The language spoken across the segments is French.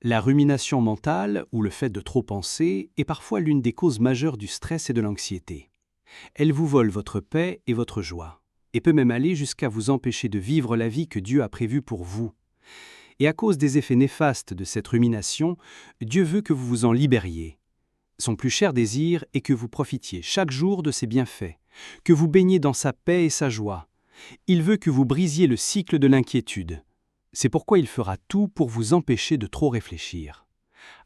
La rumination mentale, ou le fait de trop penser, est parfois l'une des causes majeures du stress et de l'anxiété. Elle vous vole votre paix et votre joie, et peut même aller jusqu'à vous empêcher de vivre la vie que Dieu a prévue pour vous. Et à cause des effets néfastes de cette rumination, Dieu veut que vous vous en libériez. Son plus cher désir est que vous profitiez chaque jour de ses bienfaits, que vous baigniez dans sa paix et sa joie. Il veut que vous brisiez le cycle de l'inquiétude. C'est pourquoi il fera tout pour vous empêcher de trop réfléchir.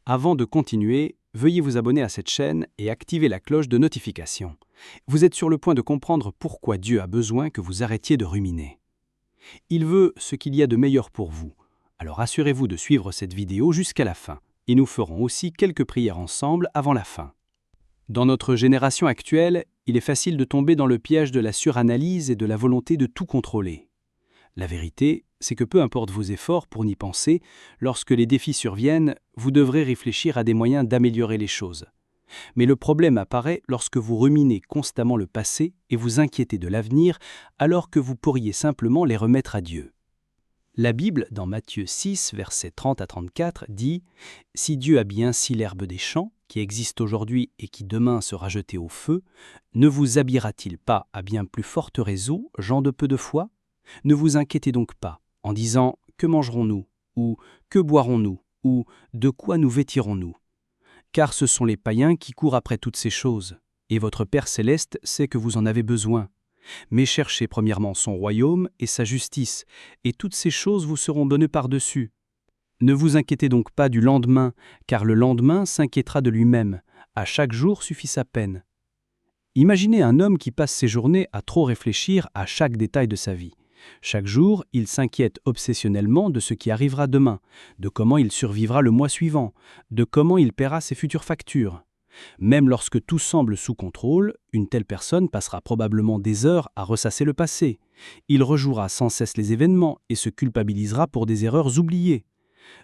Avant de continuer, veuillez vous abonner à cette chaîne et activer la cloche de notification. Vous êtes sur le point de comprendre pourquoi Dieu a besoin que vous arrêtiez de ruminer. Il veut ce qu'il y a de meilleur pour vous. Alors assurez-vous de suivre cette vidéo jusqu'à la fin. Et nous ferons aussi quelques prières ensemble avant la fin. Dans notre génération actuelle, il est facile de tomber dans le piège de la suranalyse et de la volonté de tout contrôler. La vérité, c'est que peu importe vos efforts pour n'y penser, lorsque les défis surviennent, vous devrez réfléchir à des moyens d'améliorer les choses. Mais le problème apparaît lorsque vous ruminez constamment le passé et vous inquiétez de l'avenir, alors que vous pourriez simplement les remettre à Dieu. La Bible, dans Matthieu 6, versets 30 à 34, dit « Si Dieu a bien ainsi l'herbe des champs, qui existe aujourd'hui et qui demain sera jetée au feu, ne vous habillera-t-il pas à bien plus forte raison, gens de peu de foi ? Ne vous inquiétez donc pas, en disant « Que mangerons-nous » ou « Que boirons-nous » ou « De quoi nous vêtirons-nous » ? Car ce sont les païens qui courent après toutes ces choses, et votre Père céleste sait que vous en avez besoin. Mais cherchez premièrement son royaume et sa justice, et toutes ces choses vous seront données par-dessus. Ne vous inquiétez donc pas du lendemain, car le lendemain s'inquiétera de lui-même. À chaque jour suffit sa peine. Imaginez un homme qui passe ses journées à trop réfléchir à chaque détail de sa vie. Chaque jour, il s'inquiète obsessionnellement de ce qui arrivera demain, de comment il survivra le mois suivant, de comment il paiera ses futures factures. Même lorsque tout semble sous contrôle, une telle personne passera probablement des heures à ressasser le passé. Il rejouera sans cesse les événements et se culpabilisera pour des erreurs oubliées.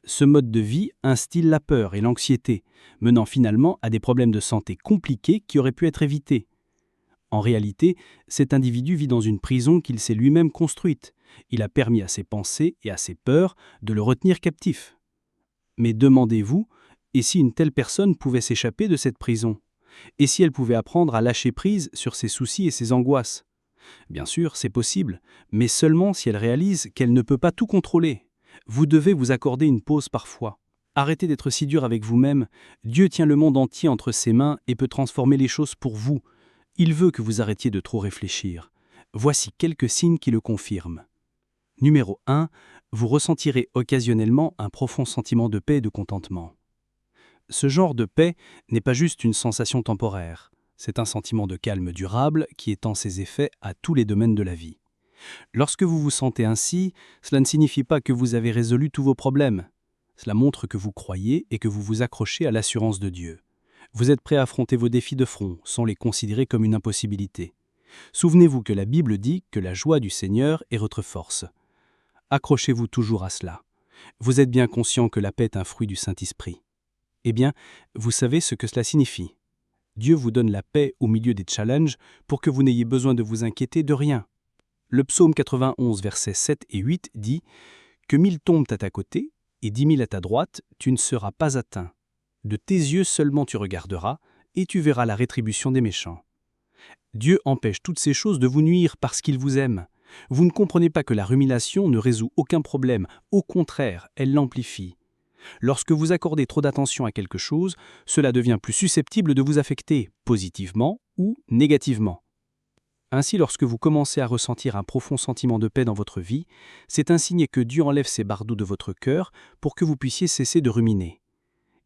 Ce mode de vie instille la peur et l'anxiété, menant finalement à des problèmes de santé compliqués qui auraient pu être évités. En réalité, cet individu vit dans une prison qu'il s'est lui-même construite. Il a permis à ses pensées et à ses peurs de le retenir captif. Mais demandez-vous, et si une telle personne pouvait s'échapper de cette prison ? Et si elle pouvait apprendre à lâcher prise sur ses soucis et ses angoisses ? Bien sûr, c'est possible, mais seulement si elle réalise qu'elle ne peut pas tout contrôler. Vous devez vous accorder une pause parfois. Arrêtez d'être si dur avec vous-même. Dieu tient le monde entier entre ses mains et peut transformer les choses pour vous. Il veut que vous arrêtiez de trop réfléchir. Voici quelques signes qui le confirment. Numéro 1. Vous ressentirez occasionnellement un profond sentiment de paix et de contentement. Ce genre de paix n'est pas juste une sensation temporaire. C'est un sentiment de calme durable qui étend ses effets à tous les domaines de la vie. Lorsque vous vous sentez ainsi, cela ne signifie pas que vous avez résolu tous vos problèmes. Cela montre que vous croyez et que vous vous accrochez à l'assurance de Dieu. Vous êtes prêt à affronter vos défis de front sans les considérer comme une impossibilité. Souvenez-vous que la Bible dit que la joie du Seigneur est votre force. Accrochez-vous toujours à cela. Vous êtes bien conscient que la paix est un fruit du Saint-Esprit. Eh bien, vous savez ce que cela signifie. Dieu vous donne la paix au milieu des challenges pour que vous n'ayez besoin de vous inquiéter de rien. Le psaume 91, versets 7 et 8 dit « Que 1000 tombent à ta côté et 10 000 à ta droite, tu ne seras pas atteint. De tes yeux seulement tu regarderas, et tu verras la rétribution des méchants. » Dieu empêche toutes ces choses de vous nuire parce qu'il vous aime. Vous ne comprenez pas que la rumination ne résout aucun problème, au contraire, elle l'amplifie. Lorsque vous accordez trop d'attention à quelque chose, cela devient plus susceptible de vous affecter, positivement ou négativement. Ainsi, lorsque vous commencez à ressentir un profond sentiment de paix dans votre vie, c'est un signe que Dieu enlève ses bardeaux de votre cœur pour que vous puissiez cesser de ruminer.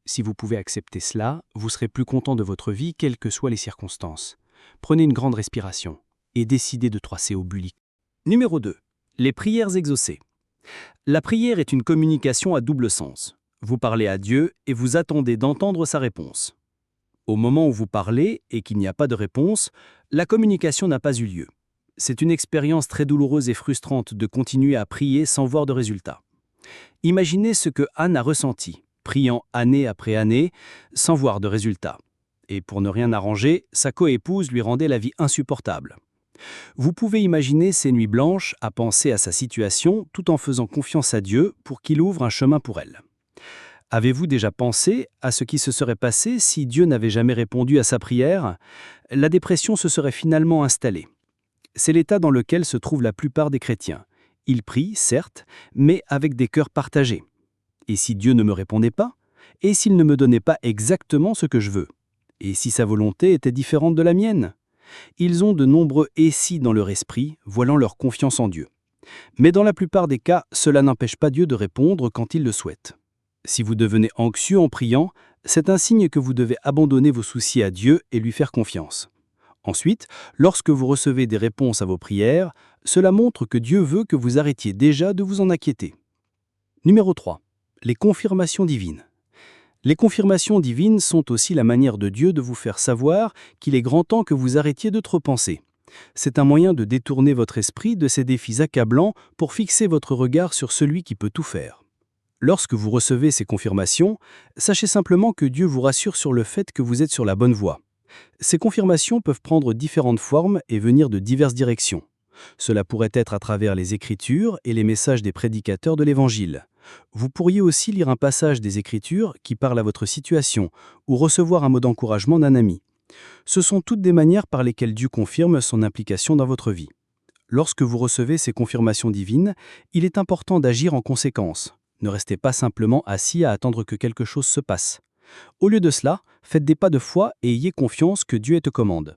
Si vous pouvez accepter cela, vous serez plus content de votre vie, quelles que soient les circonstances. Prenez une grande respiration et décidez de tracer au but. Numéro 2. Les prières exaucées. La prière est une communication à double sens. Vous parlez à Dieu et vous attendez d'entendre sa réponse. Au moment où vous parlez et qu'il n'y a pas de réponse, la communication n'a pas eu lieu. C'est une expérience très douloureuse et frustrante de continuer à prier sans voir de résultat. Imaginez ce que Anne a ressenti, priant année après année, sans voir de résultat. Et pour ne rien arranger, sa coépouse lui rendait la vie insupportable. Vous pouvez imaginer ces nuits blanches à penser à sa situation tout en faisant confiance à Dieu pour qu'il ouvre un chemin pour elle. Avez-vous déjà pensé à ce qui se serait passé si Dieu n'avait jamais répondu à sa prière? La dépression se serait finalement installée. C'est l'état dans lequel se trouvent la plupart des chrétiens. Ils prient, certes, mais avec des cœurs partagés. Et si Dieu ne me répondait pas? Et s'il ne me donnait pas exactement ce que je veux? Et si sa volonté était différente de la mienne? Ils ont de nombreux « et si » dans leur esprit, voilant leur confiance en Dieu. Mais dans la plupart des cas, cela n'empêche pas Dieu de répondre quand il le souhaite. Si vous devenez anxieux en priant, c'est un signe que vous devez abandonner vos soucis à Dieu et lui faire confiance. Ensuite, lorsque vous recevez des réponses à vos prières, cela montre que Dieu veut que vous arrêtiez déjà de vous en inquiéter. Numéro 3. Les confirmations divines. Les confirmations divines sont aussi la manière de Dieu de vous faire savoir qu'il est grand temps que vous arrêtiez de trop penser. C'est un moyen de détourner votre esprit de ces défis accablants pour fixer votre regard sur celui qui peut tout faire. Lorsque vous recevez ces confirmations, sachez simplement que Dieu vous rassure sur le fait que vous êtes sur la bonne voie. Ces confirmations peuvent prendre différentes formes et venir de diverses directions. Cela pourrait être à travers les Écritures et les messages des prédicateurs de l'Évangile. Vous pourriez aussi lire un passage des Écritures qui parle à votre situation ou recevoir un mot d'encouragement d'un ami. Ce sont toutes des manières par lesquelles Dieu confirme son implication dans votre vie. Lorsque vous recevez ces confirmations divines, il est important d'agir en conséquence. Ne restez pas simplement assis à attendre que quelque chose se passe. Au lieu de cela, faites des pas de foi et ayez confiance que Dieu est aux commandes.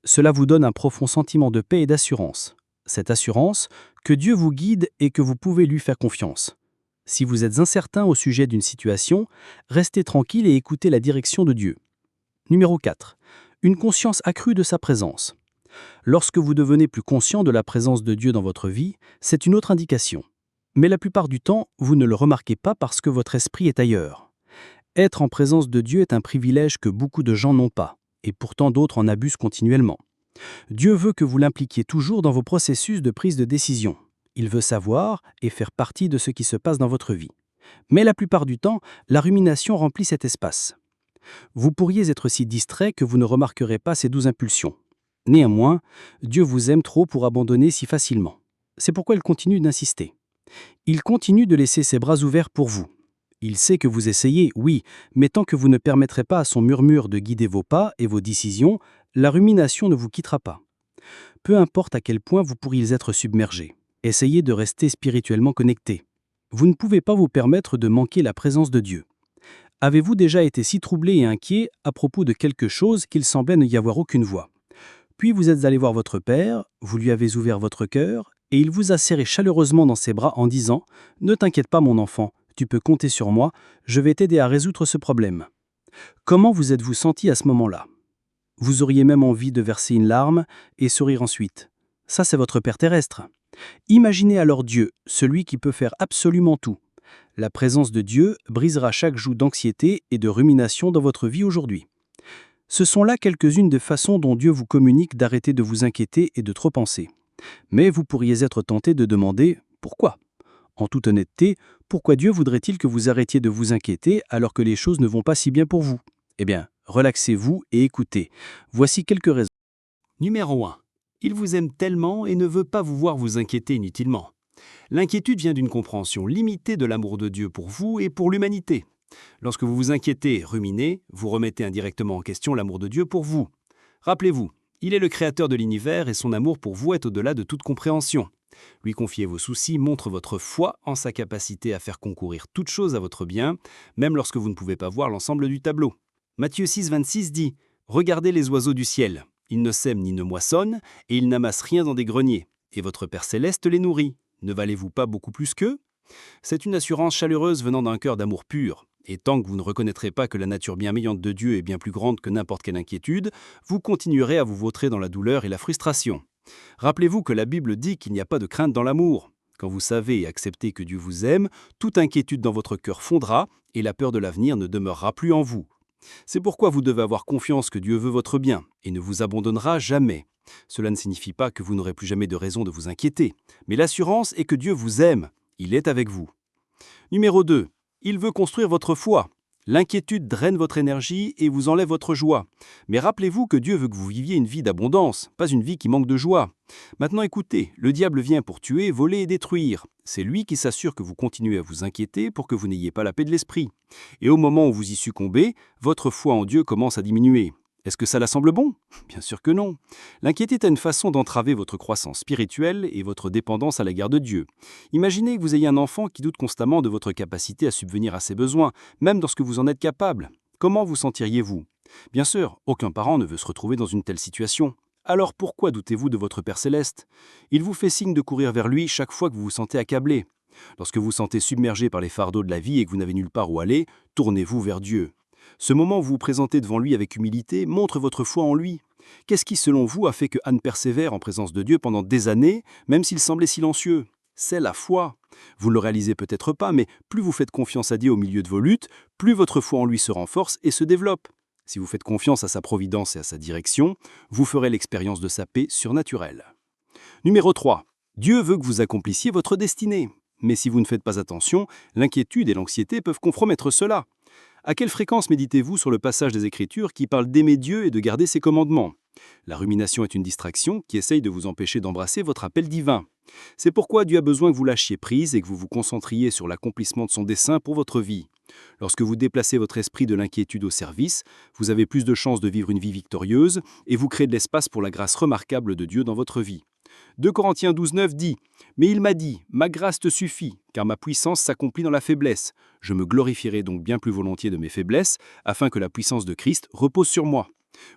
Cela vous donne un profond sentiment de paix et d'assurance. Cette assurance, que Dieu vous guide et que vous pouvez lui faire confiance. Si vous êtes incertain au sujet d'une situation, restez tranquille et écoutez la direction de Dieu. Numéro 4. Une conscience accrue de sa présence. Lorsque vous devenez plus conscient de la présence de Dieu dans votre vie, c'est une autre indication. Mais la plupart du temps, vous ne le remarquez pas parce que votre esprit est ailleurs. Être en présence de Dieu est un privilège que beaucoup de gens n'ont pas, et pourtant d'autres en abusent continuellement. Dieu veut que vous l'impliquiez toujours dans vos processus de prise de décision. Il veut savoir et faire partie de ce qui se passe dans votre vie. Mais la plupart du temps, la rumination remplit cet espace. Vous pourriez être si distrait que vous ne remarquerez pas ces douces impulsions. Néanmoins, Dieu vous aime trop pour abandonner si facilement. C'est pourquoi il continue d'insister. Il continue de laisser ses bras ouverts pour vous. Il sait que vous essayez, oui, mais tant que vous ne permettrez pas à son murmure de guider vos pas et vos décisions, la rumination ne vous quittera pas. Peu importe à quel point vous pourriez être submergé, essayez de rester spirituellement connecté. Vous ne pouvez pas vous permettre de manquer la présence de Dieu. Avez-vous déjà été si troublé et inquiet à propos de quelque chose qu'il semblait n'y avoir aucune voix? Puis vous êtes allé voir votre Père, vous lui avez ouvert votre cœur, et il vous a serré chaleureusement dans ses bras en disant « Ne t'inquiète pas mon enfant, tu peux compter sur moi, je vais t'aider à résoudre ce problème. » Comment vous êtes-vous senti à ce moment-là? Vous auriez même envie de verser une larme et sourire ensuite. Ça, c'est votre Père terrestre. Imaginez alors Dieu, celui qui peut faire absolument tout. La présence de Dieu brisera chaque joug d'anxiété et de rumination dans votre vie aujourd'hui. Ce sont là quelques-unes des façons dont Dieu vous communique d'arrêter de vous inquiéter et de trop penser. Mais vous pourriez être tenté de demander « Pourquoi ?» En toute honnêteté, pourquoi Dieu voudrait-il que vous arrêtiez de vous inquiéter alors que les choses ne vont pas si bien pour vous? Eh bien, relaxez-vous et écoutez. Voici quelques raisons. Numéro 1. Il vous aime tellement et ne veut pas vous voir vous inquiéter inutilement. L'inquiétude vient d'une compréhension limitée de l'amour de Dieu pour vous et pour l'humanité. Lorsque vous vous inquiétez et ruminez, vous remettez indirectement en question l'amour de Dieu pour vous. Rappelez-vous, il est le créateur de l'univers et son amour pour vous est au-delà de toute compréhension. Lui confier vos soucis montre votre foi en sa capacité à faire concourir toute chose à votre bien, même lorsque vous ne pouvez pas voir l'ensemble du tableau. Matthieu 6, 26 dit « Regardez les oiseaux du ciel. Ils ne sèment ni ne moissonnent, et ils n'amassent rien dans des greniers. Et votre Père céleste les nourrit. Ne valez-vous pas beaucoup plus qu'eux ?» C'est une assurance chaleureuse venant d'un cœur d'amour pur. Et tant que vous ne reconnaîtrez pas que la nature bienveillante de Dieu est bien plus grande que n'importe quelle inquiétude, vous continuerez à vous vautrer dans la douleur et la frustration. Rappelez-vous que la Bible dit qu'il n'y a pas de crainte dans l'amour. Quand vous savez et acceptez que Dieu vous aime, toute inquiétude dans votre cœur fondra et la peur de l'avenir ne demeurera plus en vous. C'est pourquoi vous devez avoir confiance que Dieu veut votre bien et ne vous abandonnera jamais. Cela ne signifie pas que vous n'aurez plus jamais de raison de vous inquiéter, mais l'assurance est que Dieu vous aime, il est avec vous. Numéro 2. Il veut construire votre foi. L'inquiétude draine votre énergie et vous enlève votre joie. Mais rappelez-vous que Dieu veut que vous viviez une vie d'abondance, pas une vie qui manque de joie. Maintenant écoutez, le diable vient pour tuer, voler et détruire. C'est lui qui s'assure que vous continuez à vous inquiéter pour que vous n'ayez pas la paix de l'esprit. Et au moment où vous y succombez, votre foi en Dieu commence à diminuer. Est-ce que cela semble bon? Bien sûr que non. L'inquiétude a une façon d'entraver votre croissance spirituelle et votre dépendance à l'égard de Dieu. Imaginez que vous ayez un enfant qui doute constamment de votre capacité à subvenir à ses besoins, même lorsque vous en êtes capable. Comment vous sentiriez-vous? Bien sûr, aucun parent ne veut se retrouver dans une telle situation. Alors pourquoi doutez-vous de votre Père céleste? Il vous fait signe de courir vers lui chaque fois que vous vous sentez accablé. Lorsque vous vous sentez submergé par les fardeaux de la vie et que vous n'avez nulle part où aller, tournez-vous vers Dieu. Ce moment où vous vous présentez devant lui avec humilité montre votre foi en lui. Qu'est-ce qui, selon vous, a fait que Anne persévère en présence de Dieu pendant des années, même s'il semblait silencieux? C'est la foi. Vous ne le réalisez peut-être pas, mais plus vous faites confiance à Dieu au milieu de vos luttes, plus votre foi en lui se renforce et se développe. Si vous faites confiance à sa providence et à sa direction, vous ferez l'expérience de sa paix surnaturelle. Numéro 3. Dieu veut que vous accomplissiez votre destinée. Mais si vous ne faites pas attention, l'inquiétude et l'anxiété peuvent compromettre cela. À quelle fréquence méditez-vous sur le passage des Écritures qui parle d'aimer Dieu et de garder ses commandements? La rumination est une distraction qui essaye de vous empêcher d'embrasser votre appel divin. C'est pourquoi Dieu a besoin que vous lâchiez prise et que vous vous concentriez sur l'accomplissement de son dessein pour votre vie. Lorsque vous déplacez votre esprit de l'inquiétude au service, vous avez plus de chances de vivre une vie victorieuse et vous créez de l'espace pour la grâce remarquable de Dieu dans votre vie. 2 Corinthiens 12,9 dit « Mais il m'a dit, ma grâce te suffit, car ma puissance s'accomplit dans la faiblesse. Je me glorifierai donc bien plus volontiers de mes faiblesses, afin que la puissance de Christ repose sur moi.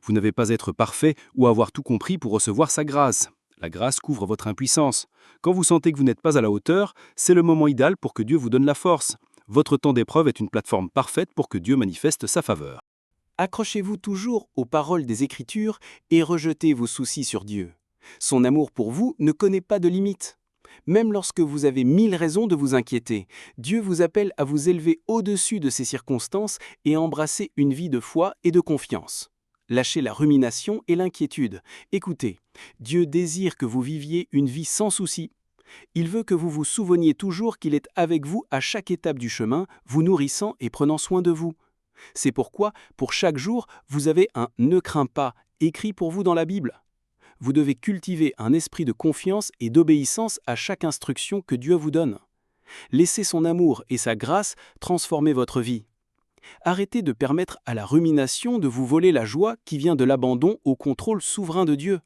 Vous n'avez pas à être parfait ou avoir tout compris pour recevoir sa grâce. La grâce couvre votre impuissance. Quand vous sentez que vous n'êtes pas à la hauteur, c'est le moment idéal pour que Dieu vous donne la force. Votre temps d'épreuve est une plateforme parfaite pour que Dieu manifeste sa faveur. » Accrochez-vous toujours aux paroles des Écritures et rejetez vos soucis sur Dieu. Son amour pour vous ne connaît pas de limite. Même lorsque vous avez 1000 raisons de vous inquiéter, Dieu vous appelle à vous élever au-dessus de ces circonstances et à embrasser une vie de foi et de confiance. Lâchez la rumination et l'inquiétude. Écoutez, Dieu désire que vous viviez une vie sans soucis. Il veut que vous vous souveniez toujours qu'il est avec vous à chaque étape du chemin, vous nourrissant et prenant soin de vous. C'est pourquoi, pour chaque jour, vous avez un « ne crains pas » écrit pour vous dans la Bible. Vous devez cultiver un esprit de confiance et d'obéissance à chaque instruction que Dieu vous donne. Laissez son amour et sa grâce transformer votre vie. Arrêtez de permettre à la rumination de vous voler la joie qui vient de l'abandon au contrôle souverain de Dieu.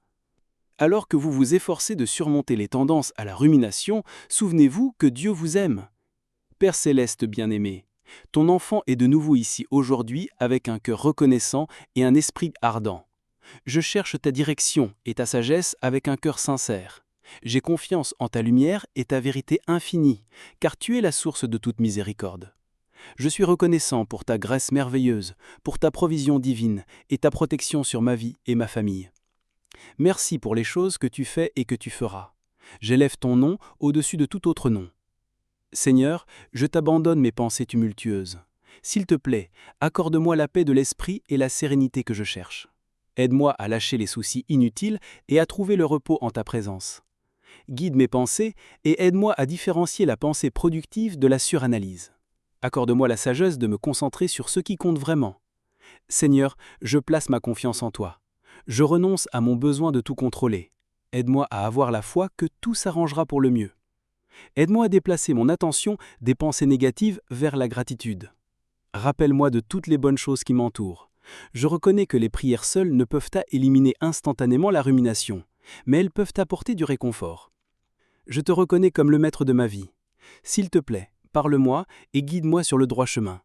Alors que vous vous efforcez de surmonter les tendances à la rumination, souvenez-vous que Dieu vous aime. Père céleste bien-aimé, ton enfant est de nouveau ici aujourd'hui avec un cœur reconnaissant et un esprit ardent. Je cherche ta direction et ta sagesse avec un cœur sincère. J'ai confiance en ta lumière et ta vérité infinie, car tu es la source de toute miséricorde. Je suis reconnaissant pour ta grâce merveilleuse, pour ta provision divine et ta protection sur ma vie et ma famille. Merci pour les choses que tu fais et que tu feras. J'élève ton nom au-dessus de tout autre nom. Seigneur, je t'abandonne mes pensées tumultueuses. S'il te plaît, accorde-moi la paix de l'esprit et la sérénité que je cherche. Aide-moi à lâcher les soucis inutiles et à trouver le repos en ta présence. Guide mes pensées et aide-moi à différencier la pensée productive de la suranalyse. Accorde-moi la sagesse de me concentrer sur ce qui compte vraiment. Seigneur, je place ma confiance en toi. Je renonce à mon besoin de tout contrôler. Aide-moi à avoir la foi que tout s'arrangera pour le mieux. Aide-moi à déplacer mon attention des pensées négatives vers la gratitude. Rappelle-moi de toutes les bonnes choses qui m'entourent. Je reconnais que les prières seules ne peuvent pas éliminer instantanément la rumination, mais elles peuvent apporter du réconfort. Je te reconnais comme le maître de ma vie. S'il te plaît, parle-moi et guide-moi sur le droit chemin.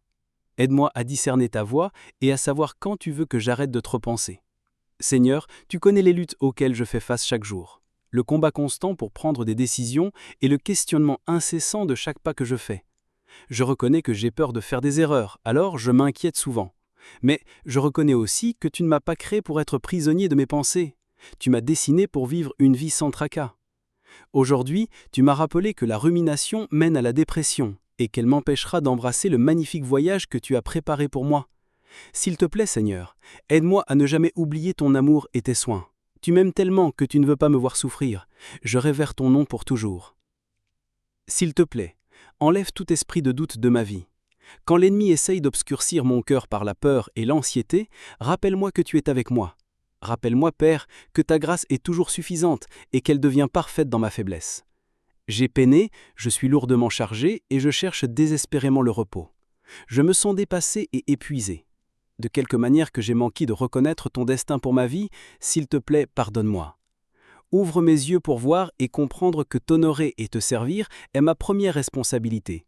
Aide-moi à discerner ta voix et à savoir quand tu veux que j'arrête de trop penser. Seigneur, tu connais les luttes auxquelles je fais face chaque jour, le combat constant pour prendre des décisions et le questionnement incessant de chaque pas que je fais. Je reconnais que j'ai peur de faire des erreurs, alors je m'inquiète souvent. Mais je reconnais aussi que tu ne m'as pas créé pour être prisonnier de mes pensées. Tu m'as dessiné pour vivre une vie sans tracas. Aujourd'hui, tu m'as rappelé que la rumination mène à la dépression et qu'elle m'empêchera d'embrasser le magnifique voyage que tu as préparé pour moi. S'il te plaît, Seigneur, aide-moi à ne jamais oublier ton amour et tes soins. Tu m'aimes tellement que tu ne veux pas me voir souffrir. Je révère ton nom pour toujours. S'il te plaît, enlève tout esprit de doute de ma vie. Quand l'ennemi essaye d'obscurcir mon cœur par la peur et l'anxiété, rappelle-moi que tu es avec moi. Rappelle-moi, Père, que ta grâce est toujours suffisante et qu'elle devient parfaite dans ma faiblesse. J'ai peiné, je suis lourdement chargé et je cherche désespérément le repos. Je me sens dépassé et épuisé. De quelque manière que j'ai manqué de reconnaître ton destin pour ma vie, s'il te plaît, pardonne-moi. Ouvre mes yeux pour voir et comprendre que t'honorer et te servir est ma première responsabilité.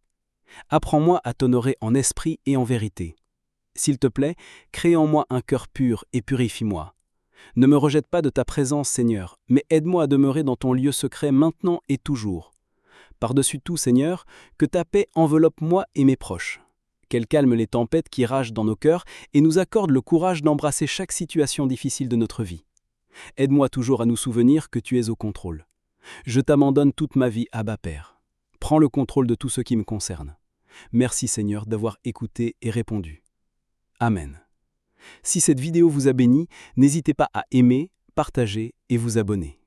Apprends-moi à t'honorer en esprit et en vérité. S'il te plaît, crée en moi un cœur pur et purifie-moi. Ne me rejette pas de ta présence, Seigneur, mais aide-moi à demeurer dans ton lieu secret maintenant et toujours. Par-dessus tout, Seigneur, que ta paix enveloppe moi et mes proches. Qu'elle calme les tempêtes qui ragent dans nos cœurs et nous accorde le courage d'embrasser chaque situation difficile de notre vie. Aide-moi toujours à nous souvenir que tu es au contrôle. Je t'abandonne toute ma vie, Abba Père. Prends le contrôle de tout ce qui me concerne. Merci Seigneur d'avoir écouté et répondu. Amen. Si cette vidéo vous a béni, n'hésitez pas à aimer, partager et vous abonner.